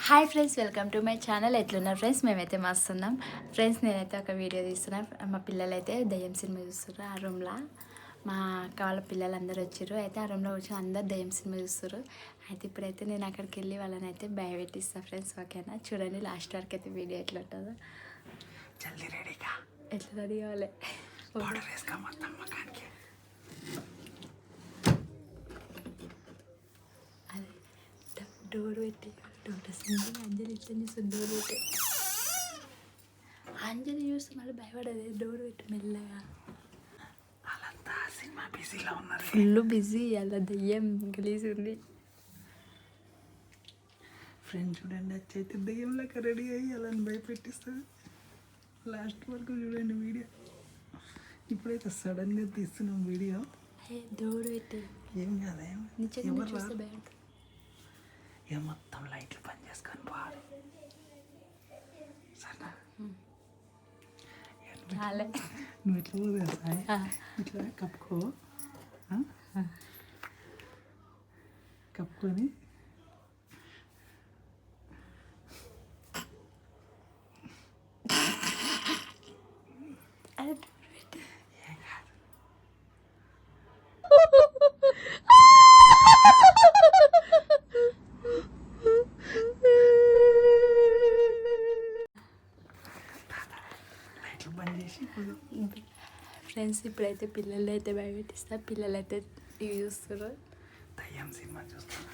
Hi friends, welcome to my channel. ఎట్లున్నారు friends? మేమైతే మస్తున్నాం friends. నేనైతే ఒక వీడియో తీస్తున్నా. మా పిల్లలు అయితే దయ్యం సినిమా చూస్తున్నారు. ఆ రూమ్లో మా అక్క వాళ్ళ పిల్లలందరూ వచ్చారు. అయితే ఆ రూమ్లో వచ్చి అందరు దయ్యం సినిమా చూస్తారు. అయితే ఇప్పుడైతే నేను అక్కడికి వెళ్ళి వాళ్ళని అయితే భయపెట్టిస్తాను ఫ్రెండ్స్. ఓకేనా? చూడండి లాస్ట్ వరకు అయితే వీడియో ఎట్లా ఉంటుందో. జల్దీ రెడీగా ఎట్లా రెడీ కావాలి? అదే డోర్ పెట్టి డోర్ అంజలి ఇట్లా చూస్తుంది. డోర్ పెట్టి అంజలి చూస్తే మళ్ళీ భయపడదు. డోర్ పెట్టి మెల్లగా. వాళ్ళంతా సినిమా బిజీలో ఉన్నారు. Full busy. అలా దయ్యం గలీజ్ ఉంది. ఫ్రెండ్ చూడండి, వచ్చైతే దయ్యంలాగా రెడీ అయ్యి అలా భయపెట్టిస్తుంది. లాస్ట్ వరకు చూడండి వీడియో. ఇప్పుడైతే సడన్గా తీస్తున్నాం వీడియో. డోర్ పెట్టి ఏం కాదేం ఇక మొత్తం లైట్లు పని చేసుకొని పోవాలి. సరేనా? నువ్వు ఇట్లా పోదు సాయి, ఇట్లా కప్పుకో. కప్పుకొని ఫ్రెండ్స్, ఇప్పుడైతే పిల్లలు అయితే భయపెట్టిస్తా. పిల్లలు అయితే టీవీ చూస్తారు. దయ్యం సినిమా చూస్తున్నారు.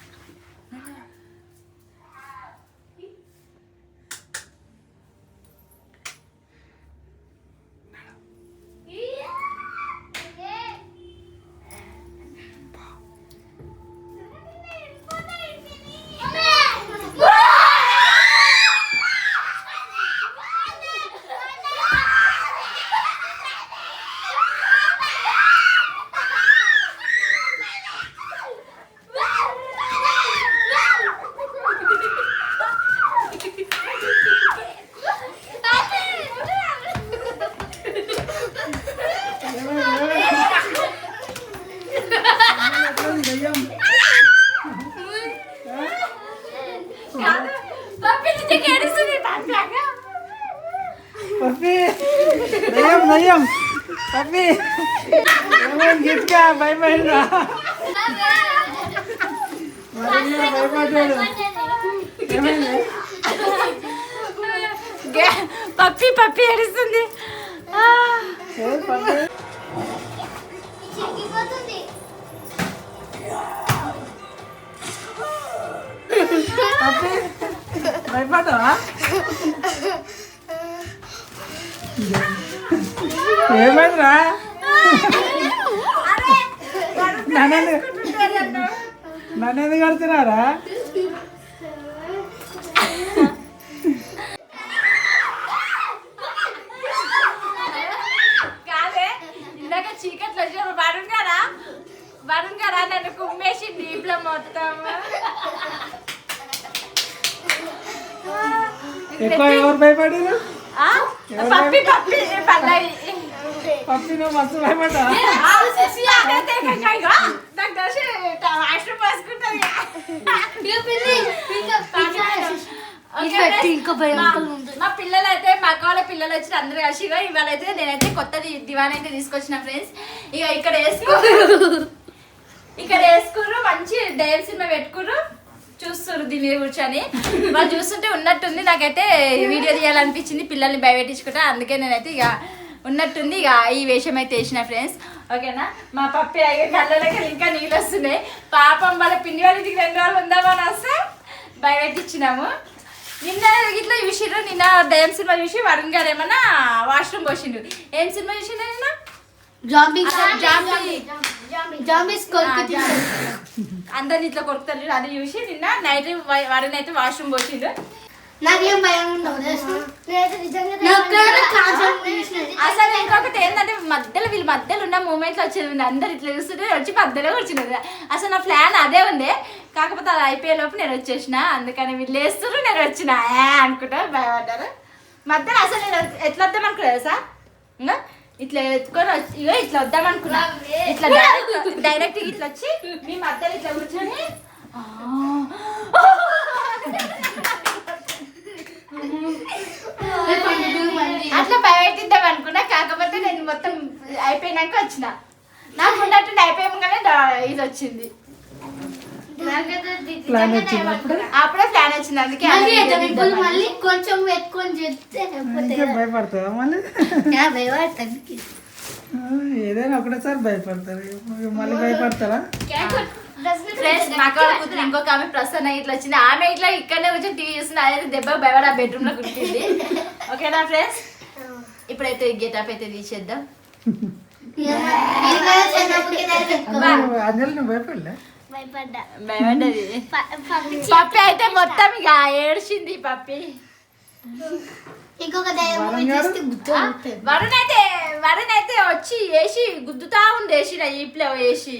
దయ్యం పప్పి గిట్గా భయపడినా భయపడ్డాడు. పప్పి పప్పి ఏడుస్తుంది. భయపడ్డావా? ఏమైందిరా? నన్ను ఎందుకు కడుతున్నారా? కాదే, ఇందాక చీకట్లో వచ్చారు. వరుణ్ గారా నన్ను కుమ్మేసి డీప్లో మొత్తం. ఎక్కువ ఎవరు భయపడారు? పప్పి పప్పి పల్లవి. పప్పి నువ్వు మస్తు భయపడ్డా? మా పిల్లలు అయితే మా అక్క వాళ్ళ పిల్లలు వచ్చి అందరు కలిసి ఇవాళ అయితే నేనైతే కొత్త దివాన్ అయితే తీసుకొచ్చిన ఫ్రెండ్స్. ఇక ఇక్కడ వేసుకుర్రు మంచి దయ్యం సినిమా పెట్టుకుర్రు చూస్తున్నారు. దీని మీద కూర్చొని వాళ్ళు చూస్తుంటే ఉన్నట్టుంది. నాకైతే వీడియో తీయాలనిపించింది పిల్లల్ని భయపెట్టించుకుంటా. అందుకే నేనైతే ఇక ఉన్నట్టుంది ఇక ఈ వేషం అయితే వేసిన ఫ్రెండ్స్. ఓకేనా? మా పప్పి అయ్యే కళ్ళకి ఇంకా నీళ్ళు వస్తున్నాయి. పాపం వాళ్ళ పిన్ని వాళ్ళ ఇంటికి 2 రోజులు ఉందామని వస్తే భయపెట్టించినాము. నిన్న ఇట్లా చూసిర్రు. నిన్న దయ్యం సినిమా చూసి వరుణ్ గారు ఏమన్నా వాష్రూమ్ పోసిండు. ఏం సినిమా చూసిండు నిన్న? అందరిని ఇట్లా కొడుకుతారు. అది చూసి నిన్న నైట్ వరుణ్ అయితే వాష్రూమ్ పోసిండు. నాకేం భయం ఉండదు. అసలు ఇంకొకటి ఏంటంటే వీళ్ళ మధ్యలో ఉన్న మూమెంట్లో వచ్చింది. అందరు ఇట్లా చూస్తుంటే వచ్చి మధ్యలో వచ్చినది. అసలు నా ప్లాన్ అదే ఉంది. కాకపోతే అది అయిపోయే లోపు నేను వచ్చేసిన. అందుకని వీళ్ళు వేస్తున్నారు, నేను వచ్చిన అనుకుంటా భయపడ్డారు. మధ్యలో అసలు నేను ఎట్లా వద్దాం అనుకున్నా సార్. ఇంకా ఇట్లా ఎత్తుకొని ఇగో ఇట్లా వద్దాం అనుకున్నా. ఇట్లా డైరెక్ట్ ఇట్లా వచ్చి మీ మధ్యలో ఇట్లా కూర్చొని మొత్తం అయిపోయినాక వచ్చిన నాకు ఉన్నట్టుండి అయిపోయాగానే ఇది వచ్చింది. ప్లాన్ వచ్చింది అప్పుడే ప్లాన్ వచ్చింది. అందుకే మళ్ళీ చేద్దాం. ఇప్పుడు మళ్ళీ కొంచెం పెట్టుకొని చెప్తే ఇంకా భయపడతావా మళ్ళీ? భయపడతాను. ఏదైనా ఒకటేసారి భయపడతారు, మళ్ళీ భయపడతారా? ఫ్రెండ్స్ మా అక్క కూతురు ఇంకొక ఆమె ప్రసన్న ఇట్లా వచ్చింది. ఆమె ఇట్లా ఇక్కడనే వచ్చి టీవీ చూస్తుంది. అదే దెబ్బ భయపడి ఆ బెడ్రూమ్ లో కుట్టింది. ఓకేనా ఫ్రెండ్స్, ఇప్పుడైతే గెటప్ అయితే తీసేద్దాం. అంజలి నువ్వు భయపడలే? భయపడ్డా. భయపడ్డది పప్పి అయితే మొత్తం ఇక ఏడ్చింది పప్పి. ఇంకొక దయ్యం చూస్తే గుర్తు వరుణ్ అయితే వచ్చి వేసి గుద్దుతా ఉండేసి నా ఈప్లో వేసి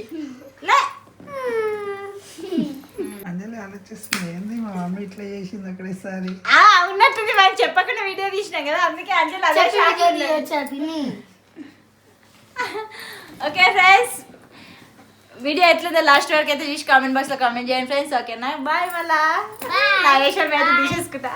లే. అంజలి ఆలోచిస్తుంది, ఏంది మా మమ్మీ ఇట్లా చేసింది అక్కడేసారి. ఉన్నట్టుంది మనం చెప్పకుండా వీడియో తీసినాం కదా, అందుకే అంజలి అదే షాక్ అయింది. ఓకే ఫ్రెండ్స్, వీడియో ఎట్లుందో లాస్ట్ వరకు అయితే చూసి కామెంట్ బాక్స్ లో కామెంట్ చేయండి ఫ్రెండ్స్. ఓకేనా, బాయ్. మళ్ళా నాగేశ్వరం అయితే తీసేసుకుంటా.